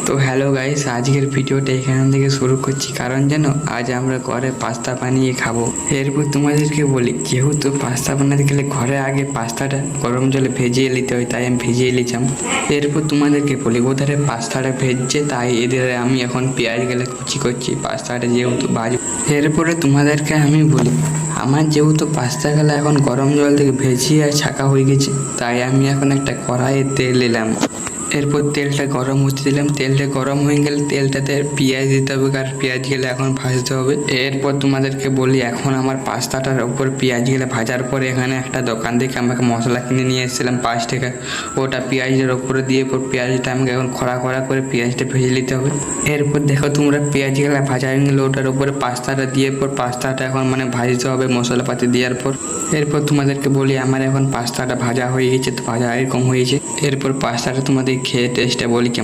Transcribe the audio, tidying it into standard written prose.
তো hello guys, আজকের ভিডিওটা এখান থেকে শুরু করছি, কারণ জানো আজ আমরা ঘরে পাস্তা বানিয়ে খাবো। এরপর তোমাদেরকে বলি, যেহেতু পাস্তা বানাতে গেলে ঘরে আগে পাস্তাটা গরম জলে ভেজিয়ে নিতে হয়, তাই আমি ভিজিয়ে নিলাম। এরপর তোমাদেরকে বলি, ওধারে পাস্তাটা ভেজছে, তাই এদের আমি এখন পেঁয়াজ গেলে কুচি করছি পাস্তাটা যেহেতু ভাজবো। এরপরে তোমাদেরকে আমি বলি, আমার যেহেতু পাস্তা গেলে এখন গরম জল থেকে ভেজিয়ে ছাকা হয়ে গেছে, তাই আমি এখন একটা কড়াইয়ে তেল নিলাম। এরপর তেলটা গরম হতে দিলাম। তেলটা গরম হয়ে গেলে তেলটাতে পেঁয়াজ দিতে হবে, আর পেঁয়াজ গেলে এখন ভাজতে হবে। এরপর তোমাদেরকে বলি, এখন আমার পাস্তাটার উপর পেঁয়াজ গেলে ভাজার পরে এখানে একটা দোকান থেকে আমাকে মশলা কিনে নিয়ে এসেছিলাম 5 টাকা, ওটা পেঁয়াজের ওপরে দিয়ে পেঁয়াজটা আমাকে এখন খড়া খড়া করে পেঁয়াজটা ভেজে নিতে হবে। এরপর দেখো তোমরা পেঁয়াজ গেলে ভাজা হয়ে গেলে ওটার উপরে পাস্তাটা দিয়ে পাস্তাটা এখন ভাজতে হবে মশলাপাতি দেওয়ার পর। এরপর তোমাদেরকে বলি, আমার এখন পাস্তাটা ভাজা হয়ে গেছে, তো ভাজা এরকম হয়েছে। এরপর পাস্তাটা তোমাদের খেয়ে টেস্টটা বলি কেমন।